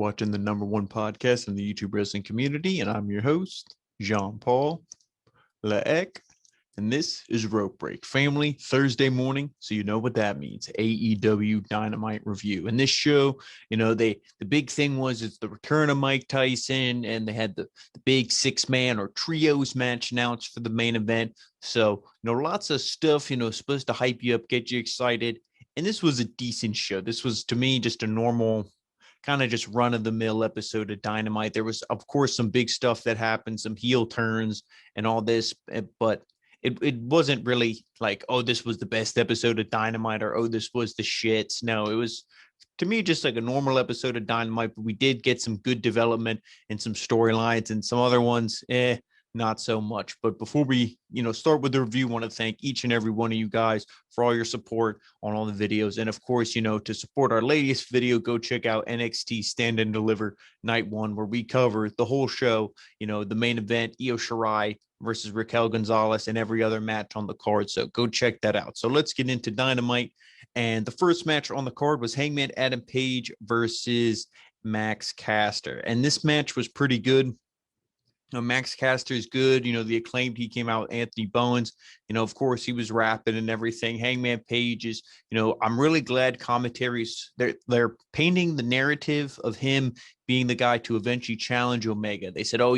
watching the number one podcast in the YouTube wrestling community, and I'm your host, Jean Paul Laec, and this is Rope Break Family Thursday morning. So you know what that means: AEW Dynamite review. And this show, the big thing was it's the return of Mike Tyson, and they had the big 6-man or trios match announced for the main event. So lots of stuff, supposed to hype you up, get you excited. And this was a decent show. This was, to me, just a normal kind of just run-of-the-mill episode of Dynamite. There was, of course, some big stuff that happened, some heel turns and all this, but it wasn't really like, oh, this was the best episode of Dynamite, or, oh, this was the shits. No, it was, to me, just like a normal episode of Dynamite, but we did get some good development and some storylines, and some other ones, not so much. But before we, start with the review, I want to thank each and every one of you guys for all your support on all the videos. And of course, to support our latest video, go check out NXT Stand and Deliver Night 1, where we cover the whole show, the main event, Io Shirai versus Raquel Gonzalez, and every other match on the card. So go check that out. So let's get into Dynamite. And the first match on the card was Hangman Adam Page versus Max Caster. And this match was pretty good. Max Caster is good. The Acclaimed, he came out, Anthony Bowens, of course, he was rapping and everything. Hangman Page is, I'm really glad commentaries, they're painting the narrative of him being the guy to eventually challenge Omega. They said, oh,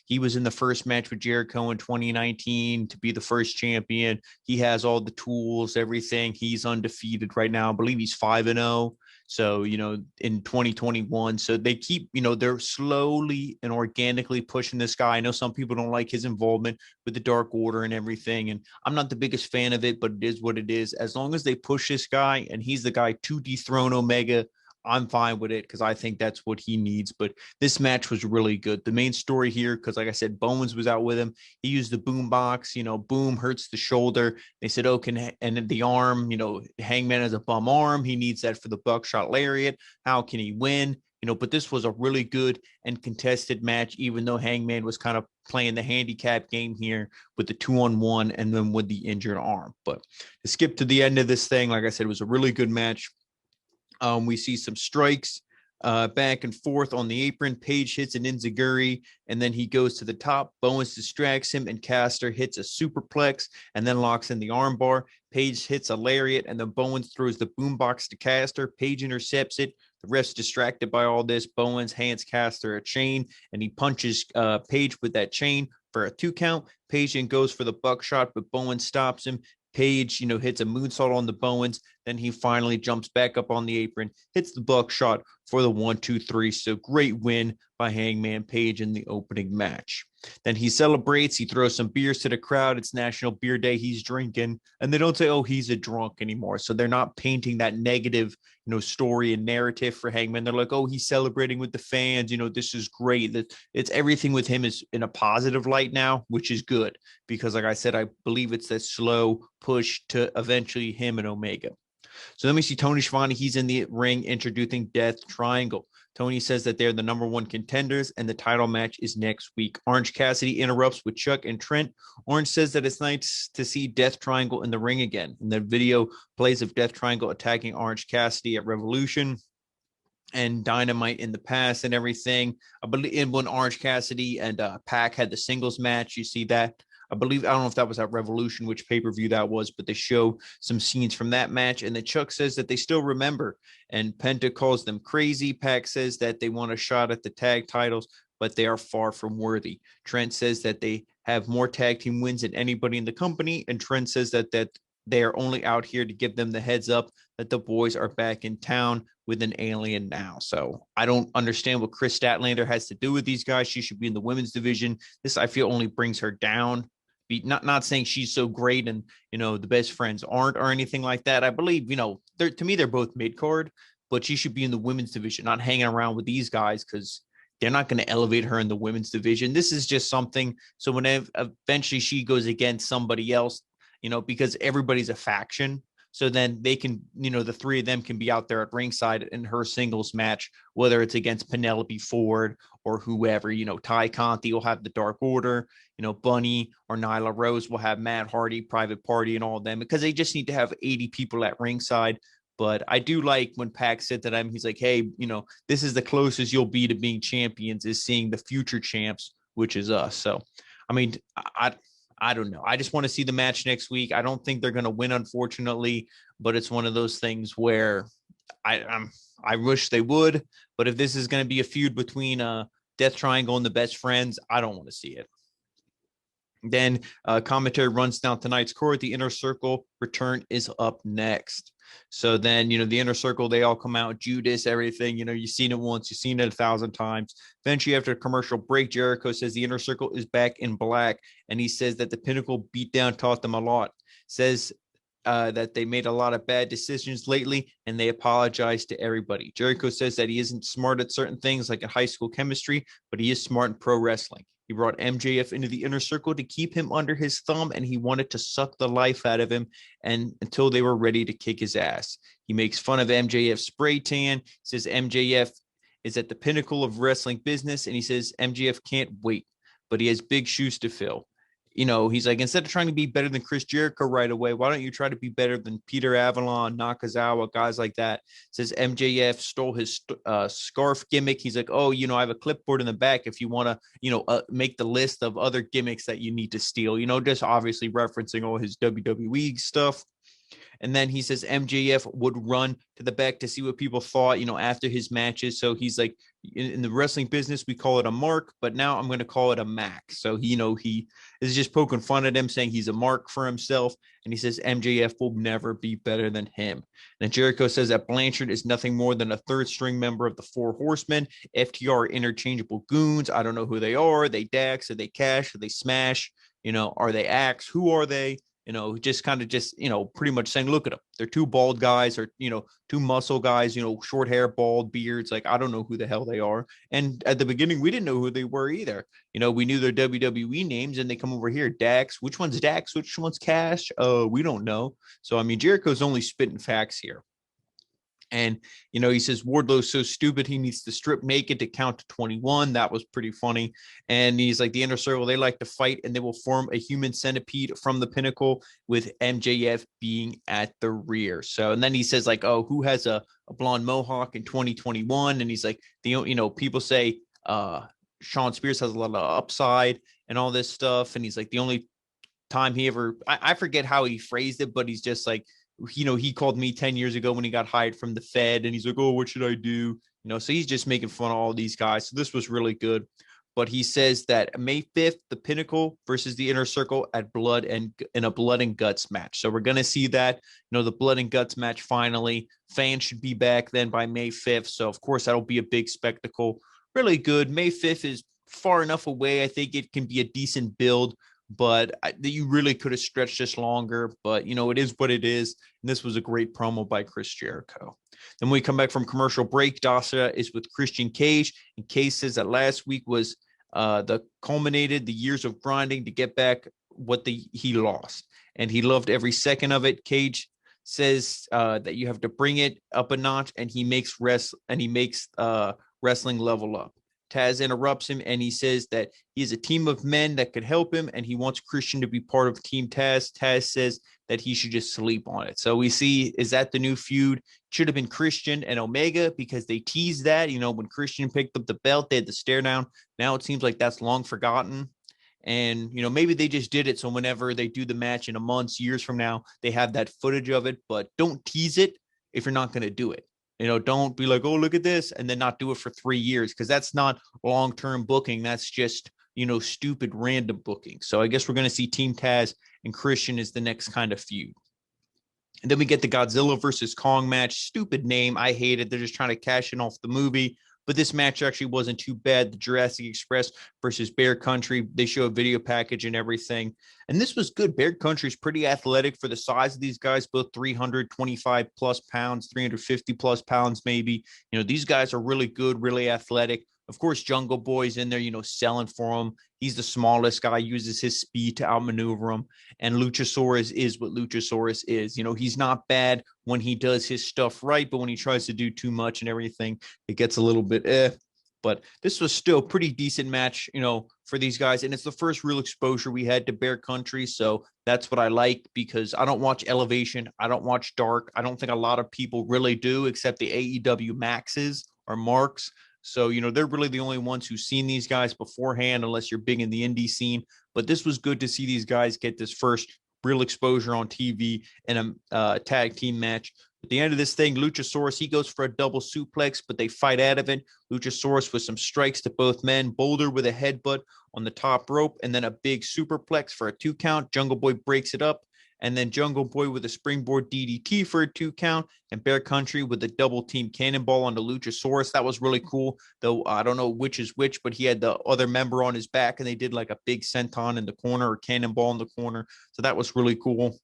he was in the first match with Jericho in 2019 to be the first champion. He has all the tools, everything. He's undefeated right now. I believe he's 5-0. So, in 2021, so they keep, they're slowly and organically pushing this guy. I know some people don't like his involvement with the Dark Order and everything, and I'm not the biggest fan of it, but it is what it is. As long as they push this guy and he's the guy to dethrone Omega, I'm fine with it, because I think that's what he needs. But this match was really good. The main story here, because like I said, Bowens was out with him. He used the boom box, boom hurts the shoulder. They said, oh, and the arm, Hangman has a bum arm. He needs that for the buckshot lariat. How can he win? But this was a really good and contested match, even though Hangman was kind of playing the handicap game here with the 2-on-1 and then with the injured arm. But to skip to the end of this thing, like I said, it was a really good match. We see some strikes back and forth on the apron. Page hits an enziguri, and then he goes to the top. Bowens distracts him, and Caster hits a superplex and then locks in the armbar. Page hits a lariat, and then Bowens throws the boombox to Caster. Page intercepts it. The ref's distracted by all this. Bowens hands Caster a chain, and he punches Page with that chain for a 2 count. Page then goes for the buckshot, but Bowens stops him. Page, hits a moonsault on the Bowens. Then he finally jumps back up on the apron, hits the buckshot for the 1-2-3. So great win by Hangman Page in the opening match. Then he celebrates. He throws some beers to the crowd. It's National Beer Day. He's drinking. And they don't say, oh, he's a drunk anymore. So they're not painting that negative, story and narrative for Hangman. They're like, oh, he's celebrating with the fans. This is great. It's everything with him is in a positive light now, which is good. Because like I said, I believe it's that slow push to eventually him and Omega. So then we see Tony Schiavone. He's in the ring introducing Death Triangle. Tony says that they're the number one contenders, and the title match is next week. Orange Cassidy interrupts with Chuck and Trent. Orange says that it's nice to see Death Triangle in the ring again. And the video plays of Death Triangle attacking Orange Cassidy at Revolution and Dynamite in the past and everything. I believe when Orange Cassidy and Pac had the singles match, you see that. I don't know if that was at Revolution, which pay-per-view that was, but they show some scenes from that match. And then Chuck says that they still remember, and Penta calls them crazy. Pac says that they want a shot at the tag titles, but they are far from worthy. Trent says that they have more tag team wins than anybody in the company. And Trent says that they are only out here to give them the heads up that the boys are back in town with an alien now. So I don't understand what Chris Statlander has to do with these guys. She should be in the women's division. This, I feel, only brings her down. Not saying she's so great and, the best friends aren't or anything like that. I believe, to me, they're both mid-card, but she should be in the women's division, not hanging around with these guys, because they're not going to elevate her in the women's division. This is just something. So when eventually she goes against somebody else, because everybody's a faction. So then they can, the three of them can be out there at ringside in her singles match, whether it's against Penelope Ford or whoever. Ty Conti will have the Dark Order, Bunny or Nyla Rose will have Matt Hardy, Private Party, and all of them, because they just need to have 80 people at ringside. But I do like when Pac said to them, he's like, hey, this is the closest you'll be to being champions, is seeing the future champs, which is us. So, I mean, I don't know. I just want to see the match next week. I don't think they're going to win, unfortunately, but it's one of those things where I wish they would. But if this is going to be a feud between Death Triangle and the Best Friends, I don't want to see it. Then commentary runs down tonight's card. The Inner Circle return is up next. So then, the Inner Circle, they all come out, Judas, everything. You've seen it once, you've seen it 1,000 times. Eventually, after a commercial break, Jericho says the Inner Circle is back in black, and he says that the Pinnacle beatdown taught them a lot. Says that they made a lot of bad decisions lately, and they apologize to everybody. Jericho says that he isn't smart at certain things, like in high school chemistry, but he is smart in pro wrestling. He brought MJF into the Inner Circle to keep him under his thumb, and he wanted to suck the life out of him and until they were ready to kick his ass. He makes fun of MJF's spray tan, says MJF is at the pinnacle of wrestling business, and he says MJF can't wait, but he has big shoes to fill. He's like, instead of trying to be better than Chris Jericho right away, why don't you try to be better than Peter Avalon, Nakazawa, guys like that? Says MJF stole his scarf gimmick. He's like, oh, I have a clipboard in the back if you want to, make the list of other gimmicks that you need to steal, just obviously referencing all his WWE stuff. And then he says MJF would run to the back to see what people thought, after his matches. So he's like, in the wrestling business, we call it a mark, but now I'm going to call it a Mac. So he is just poking fun at him, saying he's a mark for himself. And he says MJF will never be better than him. And Jericho says that Blanchard is nothing more than a third string member of the Four Horsemen. FTR are interchangeable goons. I don't know who they are. Are they Dax? Are they Cash? Are they Smash? Are they Axe? Who are they? Just pretty much saying, look at them. They're two bald guys or, two muscle guys, short hair, bald beards. Like, I don't know who the hell they are. And at the beginning, we didn't know who they were either. We knew their WWE names, and they come over here. Dax, which one's Dax? Which one's Cash? We don't know. So, Jericho's only spitting facts here. And, he says Wardlow's so stupid he needs to strip naked to count to 21. That was pretty funny. And he's like, the Inner Circle, they like to fight, and they will form a human centipede from the Pinnacle with MJF being at the rear. So, and then he says, like, oh, who has a blonde mohawk in 2021? And he's like, people say Sean Spears has a lot of upside and all this stuff. And he's like, the only time he ever, I forget how he phrased it, but he's just like, he called me 10 years ago when he got hired from the Fed, and he's like, oh, what should I do? So he's just making fun of all these guys. So this was really good. But he says that May 5th, the Pinnacle versus the Inner Circle at in a blood and guts match. So we're going to see that, the blood and guts match finally. Fans should be back then by May 5th. So, of course, that'll be a big spectacle. Really good. May 5th is far enough away. I think it can be a decent build, but you really could have stretched this longer. But, it is what it is. And this was a great promo by Chris Jericho. Then when we come back from commercial break, Adaaaa is with Christian Cage. And Cage says that last week was the years of grinding to get back what he lost. And he loved every second of it. Cage says that you have to bring it up a notch, and he makes wrestling level up. Taz interrupts him, and he says that he has a team of men that could help him, and he wants Christian to be part of Team Taz. Taz says that he should just sleep on it. So we see, is that the new feud? Should have been Christian and Omega, because they teased that, when Christian picked up the belt, they had the stare down. Now it seems like that's long forgotten. And, maybe they just did it so whenever they do the match in a month, years from now, they have that footage of it, but don't tease it if you're not going to do it. Don't be like, oh, look at this, and then not do it for 3 years, because that's not long-term booking. That's just, stupid random booking. So I guess we're going to see Team Taz and Christian is the next kind of feud. And then we get the Godzilla versus Kong match. Stupid name. I hate it. They're just trying to cash in off the movie. But this match actually wasn't too bad. The Jurassic Express versus Bear Country. They show a video package and everything. And this was good. Bear Country is pretty athletic for the size of these guys, both 325 plus pounds, 350 plus pounds maybe. These guys are really good, really athletic. Of course, Jungle Boy's in there, selling for him. He's the smallest guy, uses his speed to outmaneuver him. And Luchasaurus is what Luchasaurus is. He's not bad when he does his stuff right, but when he tries to do too much and everything, it gets a little bit But this was still a pretty decent match, for these guys. And it's the first real exposure we had to Bear Country. So that's what I like, because I don't watch Elevation. I don't watch Dark. I don't think a lot of people really do, except the AEW Maxes or Marks. So, they're really the only ones who've seen these guys beforehand, unless you're big in the indie scene. But this was good to see these guys get this first real exposure on TV in a tag team match. At the end of this thing, Luchasaurus, he goes for a double suplex, but they fight out of it. Luchasaurus with some strikes to both men. Boulder with a headbutt on the top rope, and then a big superplex for a 2 count. Jungle Boy breaks it up, and then Jungle Boy with a springboard DDT for a 2 count, and Bear Country with a double team cannonball on the Luchasaurus. That was really cool, though I don't know which is which, but he had the other member on his back, and they did like a big senton in the corner or cannonball in the corner. So that was really cool.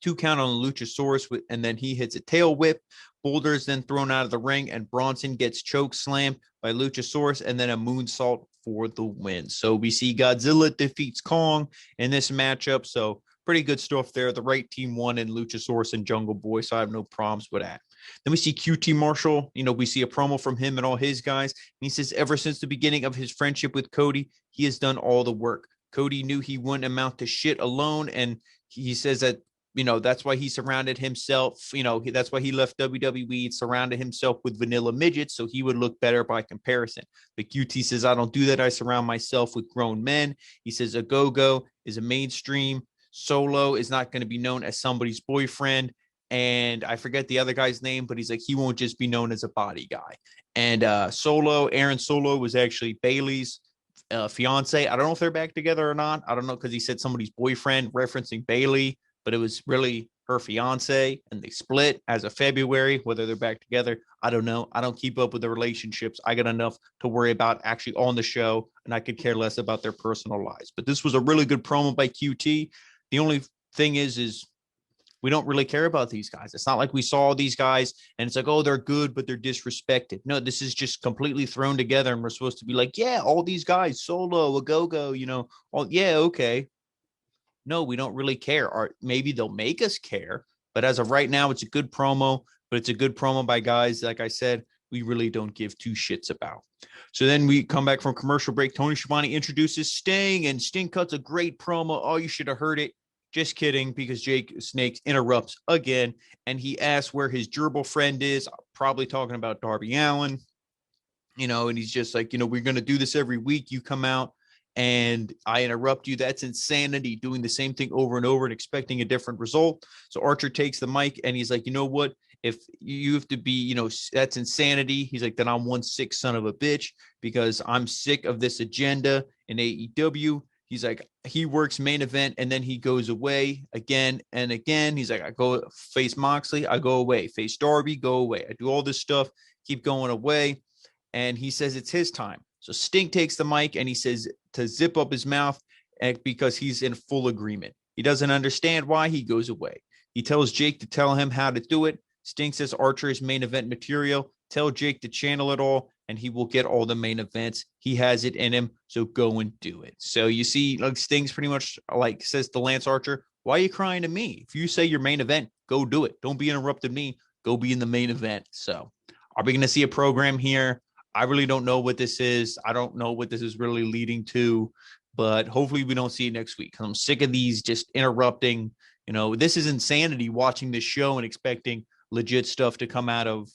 2 count on the Luchasaurus, and then he hits a tail whip. Boulder is then thrown out of the ring, and Bronson gets choke slammed by Luchasaurus, and then a moonsault for the win. So we see Godzilla defeats Kong in this matchup. So pretty good stuff there. The right team won in Luchasaurus and Jungle Boy, so I have no problems with that. Then we see QT Marshall. We see a promo from him and all his guys. And he says, ever since the beginning of his friendship with Cody, he has done all the work. Cody knew he wouldn't amount to shit alone, and he says that that's why he surrounded himself. That's why he left WWE and surrounded himself with vanilla midgets, so he would look better by comparison. But QT says, I don't do that. I surround myself with grown men. He says, a go-go is a mainstream. Solo is not going to be known as somebody's boyfriend. And I forget the other guy's name, but he's like, he won't just be known as a body guy. And Aaron Solo was actually Bailey's fiance. I don't know if they're back together or not. I don't know, because he said somebody's boyfriend referencing Bailey, but it was really her fiance, and they split as of February. Whether they're back together, I don't know. I don't keep up with the relationships. I got enough to worry about actually on the show, and I could care less about their personal lives. But this was a really good promo by QT. The only thing is we don't really care about these guys. It's not like we saw these guys and it's like, oh, they're good, but they're disrespected. No, this is just completely thrown together, and we're supposed to be like, yeah, all these guys, Solo, a go-go, yeah, okay. No, we don't really care. Or maybe they'll make us care. But as of right now, it's a good promo, but it's a good promo by guys, like I said, we really don't give 2 shits about. So then we come back from commercial break. Tony Schiavone introduces Sting, and Sting cuts a great promo. Oh, you should have heard it. Just kidding, because Jake Snakes interrupts again, and he asks where his gerbil friend is, probably talking about Darby Allin, and he's just like, we're going to do this every week. You come out and I interrupt you. That's insanity, doing the same thing over and over and expecting a different result. So Archer takes the mic and he's like, you know what? If you have to be, that's insanity. He's like, then I'm one sick son of a bitch, because I'm sick of this agenda in AEW. He's like, he works main event and then he goes away again and again. He's like, I go face Moxley, I go away. Face Darby, go away. I do all this stuff, keep going away. And he says it's his time. So Sting takes the mic and he says to zip up his mouth, because he's in full agreement. He doesn't understand why. He goes away. He tells Jake to tell him how to do it. Sting says Archer is main event material. Tell Jake to channel it all, and he will get all the main events. He has it in him, so go and do it. So you see, like, Sting's pretty much like says to Lance Archer, why are you crying to me? If you say your main event, go do it. Don't be interrupting me. Go be in the main event. So are we going to see a program here? I really don't know what this is. I don't know what this is really leading to, but hopefully we don't see it next week. I'm sick of these just interrupting. This is insanity, watching this show and expecting legit stuff to come out of,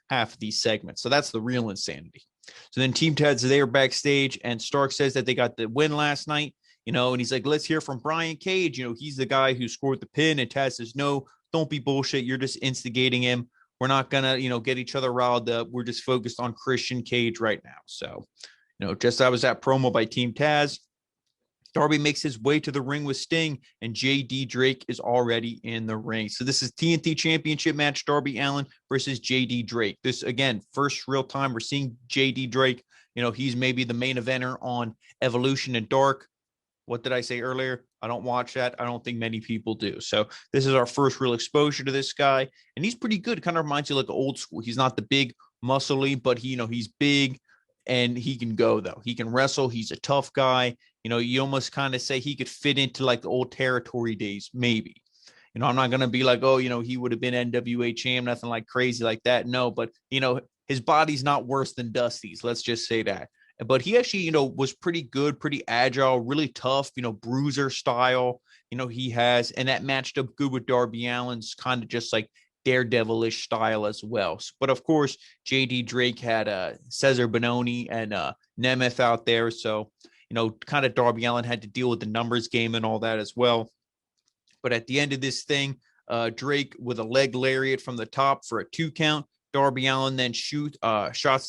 half of these segments. So that's the real insanity. So then Team Ted's there backstage, and Stark says that they got the win last night, and he's like, let's hear from Brian Cage. He's the guy who scored the pin, and Taz says, no, don't be bullshit. You're just instigating him. We're not going to, get each other riled up. We're just focused on Christian Cage right now. So, just that was that promo by Team Taz. Darby makes his way to the ring with Sting, and J.D. Drake is already in the ring. So this is TNT Championship match, Darby Allin versus J.D. Drake. This, again, first real time we're seeing J.D. Drake. He's maybe the main eventer on Evolution and Dark. What did I say earlier? I don't watch that. I don't think many people do. So this is our first real exposure to this guy, and he's pretty good. Kind of reminds you like old school. He's not the big muscly, but he's big, and he can go, though. He can wrestle. He's a tough guy. You almost kind of say he could fit into like the old territory days, maybe. I'm not going to be like, oh, he would have been NWA champ, nothing like crazy like that. No, but, his body's not worse than Dusty's. Let's just say that. But he actually, was pretty good, pretty agile, really tough, bruiser style, he has. And that matched up good with Darby Allin's kind of just like daredevilish style as well. But of course, JD Drake had Cesar Bononi and Nemeth out there. So, kind of Darby Allin had to deal with the numbers game and all that as well. But at the end of this thing, Drake with a leg lariat from the top for a 2 count. Darby Allin then shots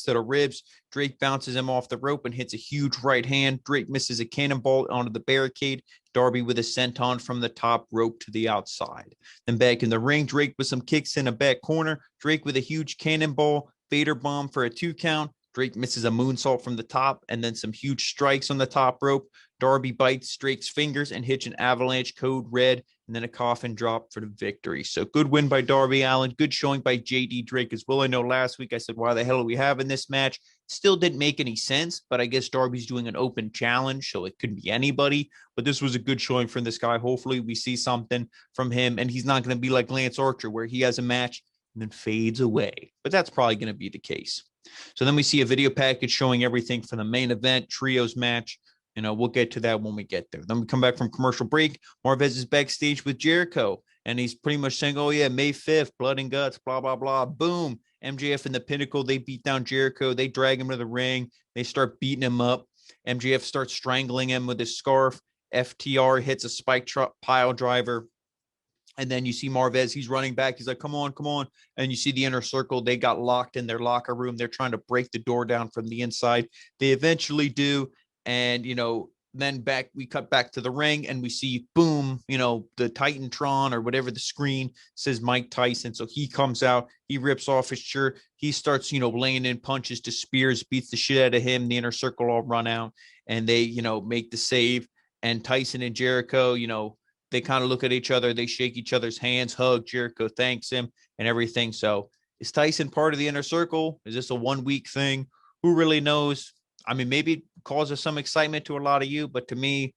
to the ribs. Drake bounces him off the rope and hits a huge right hand. Drake misses a cannonball onto the barricade. Darby with a senton from the top rope to the outside. Then back in the ring, Drake with some kicks in a back corner. Drake with a huge cannonball. Vader bomb for a 2 count. Drake misses a moonsault from the top and then some huge strikes on the top rope. Darby bites Drake's fingers and hits an avalanche code red and then a coffin drop for the victory. So good win by Darby Allin. Good showing by JD Drake as well. I know last week I said, why the hell are we having this match? Still didn't make any sense, but I guess Darby's doing an open challenge, so it could be anybody. But this was a good showing from this guy. Hopefully we see something from him, and he's not going to be like Lance Archer where he has a match and then fades away. But that's probably going to be the case. So then we see a video package showing everything for the main event, trios match. We'll get to that when we get there. Then we come back from commercial break. Marvez is backstage with Jericho, and he's pretty much saying, oh, yeah, May 5th, blood and guts, blah, blah, blah. Boom. MJF and the Pinnacle, they beat down Jericho. They drag him to the ring. They start beating him up. MJF starts strangling him with his scarf. FTR hits a spike pile driver. And then you see Marvez, he's running back. He's like, come on, come on. And you see the Inner Circle. They got locked in their locker room. They're trying to break the door down from the inside. They eventually do. And, then we cut back to the ring and we see, boom, the Titantron or whatever the screen says Mike Tyson. So he comes out, he rips off his shirt. He starts, laying in punches to Spears, beats the shit out of him. The Inner Circle all run out and they, make the save. And Tyson and Jericho, they kind of look at each other. They shake each other's hands, hug. Jericho thanks him and everything. So is Tyson part of the Inner Circle? Is this a 1 week thing? Who really knows? I mean, maybe it causes some excitement to a lot of you, but to me,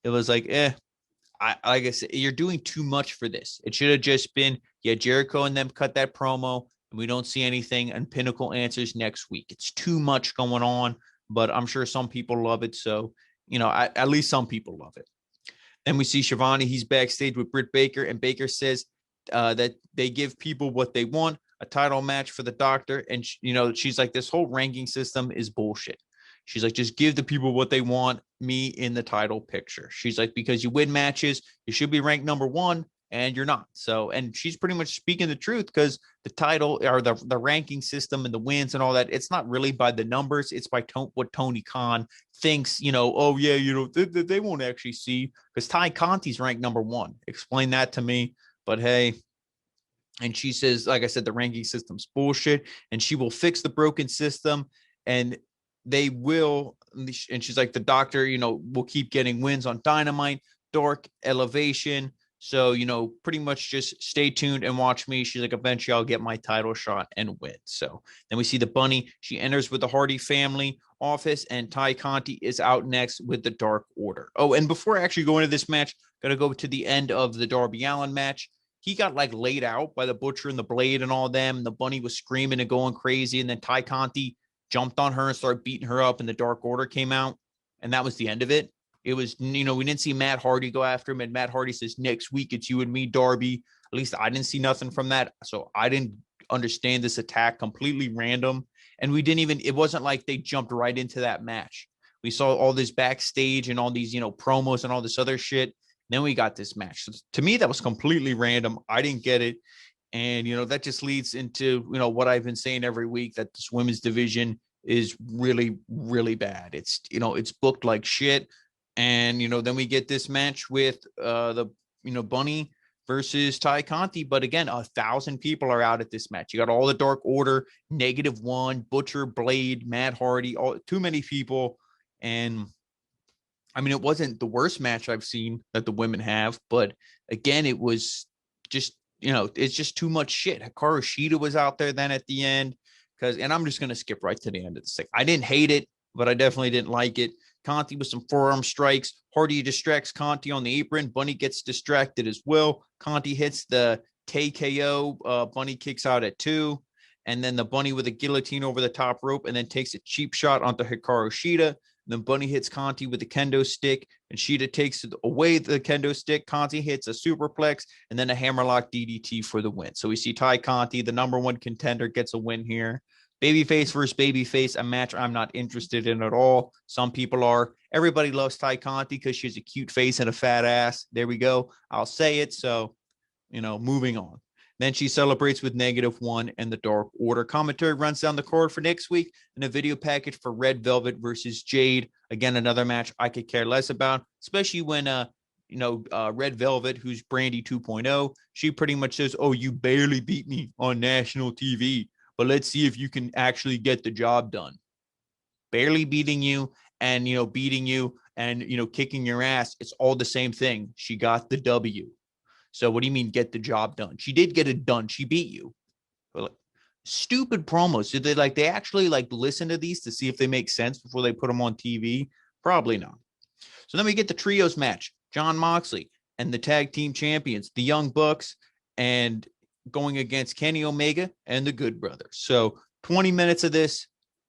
it was like, like I said, you're doing too much for this. It should have just been, Jericho and them cut that promo, and we don't see anything, and Pinnacle answers next week. It's too much going on, but I'm sure some people love it. So, at least some people love it. Then we see Shivani. He's backstage with Britt Baker, and Baker says that they give people what they want, a title match for the Doctor. And, she's like, this whole ranking system is bullshit. She's like, just give the people what they want, me in the title picture. She's like, because you win matches, you should be ranked number 1, and you're not. So, and she's pretty much speaking the truth because the title or the ranking system and the wins and all that, it's not really by the numbers. It's by what Tony Khan thinks, oh, yeah, they won't actually see because Ty Conti's ranked number 1. Explain that to me. But hey, and she says, like I said, the ranking system's bullshit and she will fix the broken system. And they will, and she's like, the Doctor, will keep getting wins on Dynamite, Dark, Elevation. So, pretty much just stay tuned and watch me. She's like, eventually I'll get my title shot and win. So then we see the Bunny. She enters with the Hardy family office, and Ty Conti is out next with the Dark Order. Oh, and before I actually go into this match, got to go to the end of the Darby Allin match. He got laid out by the Butcher and the Blade and all them. And the Bunny was screaming and going crazy. And then Ty Conti jumped on her and started beating her up, and the Dark Order came out, and that was the end of it. It was, we didn't see Matt Hardy go after him, and Matt Hardy says, next week it's you and me, Darby. At least I didn't see nothing from that, so I didn't understand this attack, completely random, and it wasn't like they jumped right into that match. We saw all this backstage and all these, promos and all this other shit, then we got this match. So to me, that was completely random. I didn't get it. And, that just leads into, what I've been saying every week, that this women's division is really, really bad. It's, it's booked like shit. And, then we get this match with the Bunny versus Ty Conti. But again, 1,000 people are out at this match. You got all the Dark Order, -1, Butcher, Blade, Matt Hardy, too many people. And I mean, it wasn't the worst match I've seen that the women have. But again, it was just, it's just too much shit. Hikaru Shida was out there then at the end and I'm just going to skip right to the end of this thing. I didn't hate it, but I definitely didn't like it. Conti with some forearm strikes. Hardy distracts Conti on the apron. Bunny gets distracted as well. Conti hits the TKO. Bunny kicks out at 2. and then the Bunny with a guillotine over the top rope, and then takes a cheap shot onto Hikaru Shida. And then Bunny hits Conti with the kendo stick, and Shida takes away the kendo stick. Conti hits a superplex, and then a hammerlock DDT for the win. So we see Ty Conti, the number one contender, gets a win here. Babyface versus babyface, a match I'm not interested in at all. Some people are. Everybody loves Ty Conti because she has a cute face and a fat ass. There we go. I'll say it. So, moving on. Then she celebrates with -1 and the Dark Order. Commentary runs down the card for next week and a video package for Red Velvet versus Jade. Again, another match I could care less about, especially when, Red Velvet, who's Brandy 2.0, she pretty much says, oh, you barely beat me on national TV, but let's see if you can actually get the job done. Barely beating you and, beating you and, kicking your ass. It's all the same thing. She got the W. So what do you mean get the job done? She did get it done. She beat you. Stupid promos. Did they actually listen to these to see if they make sense before they put them on TV? Probably not. So then we get the trios match. Jon Moxley and the tag team champions, the Young Bucks, and going against Kenny Omega and the Good Brothers. So 20 minutes of this,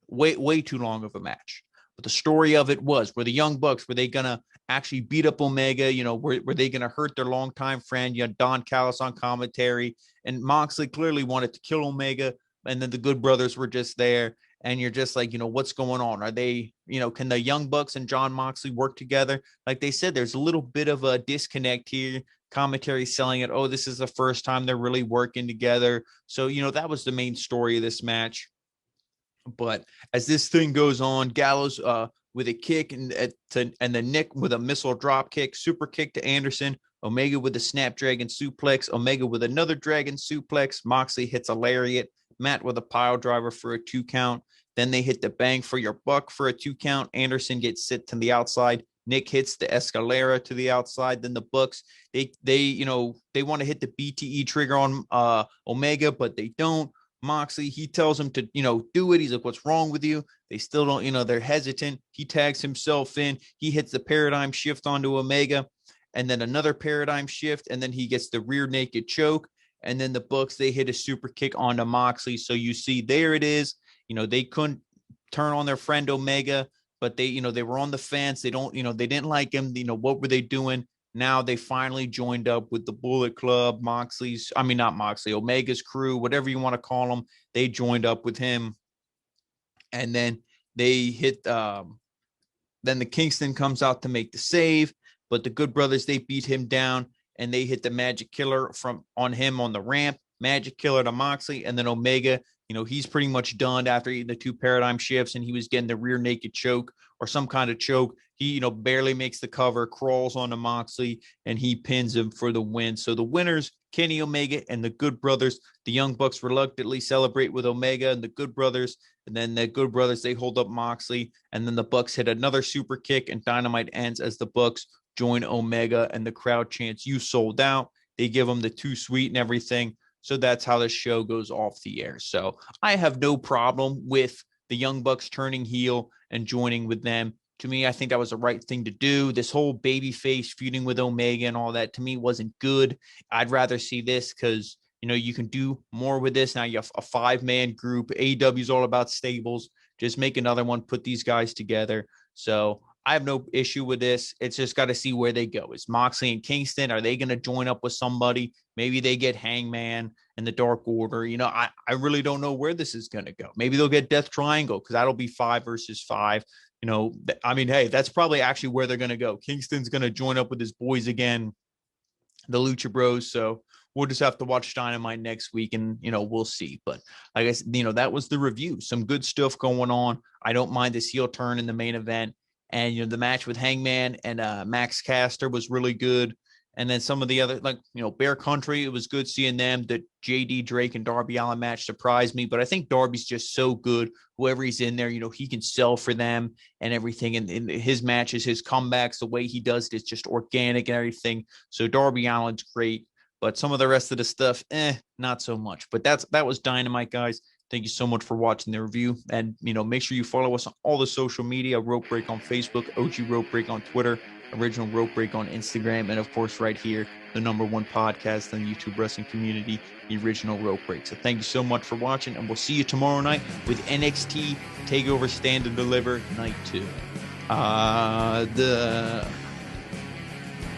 way too long of a match. But the story of it were the Young Bucks, were they going to actually beat up Omega? Were they going to hurt their longtime friend? Don Callis on commentary. And Moxley clearly wanted to kill Omega. And then the Good Brothers were just there. And you're just like, what's going on? Are they, can the Young Bucks and Jon Moxley work together? Like they said, there's a little bit of a disconnect here. Commentary selling it. Oh, this is the first time they're really working together. So, that was the main story of this match. But as this thing goes on, Gallows with a kick and then Nick with a missile drop kick, super kick to Anderson, Omega with a Snapdragon suplex, Omega with another Dragon suplex, Moxley hits a lariat, Matt with a pile driver for a 2 count. Then they hit the bang for your buck for a 2 count. Anderson gets sit to the outside. Nick hits the Escalera to the outside. Then the Bucks, they want to hit the BTE trigger on Omega, but they don't. Moxley, he tells him to, do it. He's like, what's wrong with you? They still don't, they're hesitant. He tags himself in. He hits the paradigm shift onto Omega, and then another paradigm shift, and then he gets the rear naked choke. And then the Bucks, they hit a super kick onto Moxley. So you see, there it is. They couldn't turn on their friend Omega, but they were on the fence. They don't, they didn't like him. What were they doing? Now they finally joined up with the Bullet Club, Omega's crew, whatever you want to call them. They joined up with him. And then they hit, then the Kingston comes out to make the save, but the Good Brothers, they beat him down and they hit the Magic Killer on him on the ramp, Magic Killer to Moxley, and then Omega, he's pretty much done after eating the 2 paradigm shifts, and he was getting the rear naked choke or some kind of choke. He, barely makes the cover, crawls onto Moxley, and he pins him for the win. So the winners, Kenny Omega and the Good Brothers. The Young Bucks reluctantly celebrate with Omega and the Good Brothers. And then the Good Brothers, they hold up Moxley. And then the Bucks hit another super kick, and Dynamite ends as the Bucks join Omega, and the crowd chants, "You sold out." They give them the too sweet and everything. So that's how the show goes off the air. So I have no problem with the Young Bucks turning heel and joining with them. To me, I think that was the right thing to do. This whole babyface feuding with Omega and all that, to me, wasn't good. I'd rather see this because, you can do more with this. Now you have a 5-man group. AEW is all about stables. Just make another one, put these guys together. So I have no issue with this. It's just got to see where they go. Is Moxley and Kingston, are they going to join up with somebody? Maybe they get Hangman and the Dark Order. I really don't know where this is going to go. Maybe they'll get Death Triangle because that'll be 5 versus 5. Hey, that's probably actually where they're going to go. Kingston's going to join up with his boys again, the Lucha Bros. So we'll just have to watch Dynamite next week and, we'll see. But I guess, that was the review. Some good stuff going on. I don't mind this heel turn in the main event. And, the match with Hangman and Max Caster was really good. And then some of the other, Bear Country, it was good seeing them. The JD Drake and Darby Allin match surprised me. But I think Darby's just so good. Whoever he's in there, he can sell for them and everything. And his matches, his comebacks, the way he does it is just organic and everything. So Darby Allin's great. But some of the rest of the stuff, not so much. But that was Dynamite, guys. Thank you so much for watching the review. And, make sure you follow us on all the social media, Rope Break on Facebook, OG Rope Break on Twitter, Original Rope Break on Instagram, and, of course, right here, the #1 podcast in the YouTube wrestling community, the Original Rope Break. So thank you so much for watching, and we'll see you tomorrow night with NXT TakeOver Stand and Deliver Night 2. Adaaaa.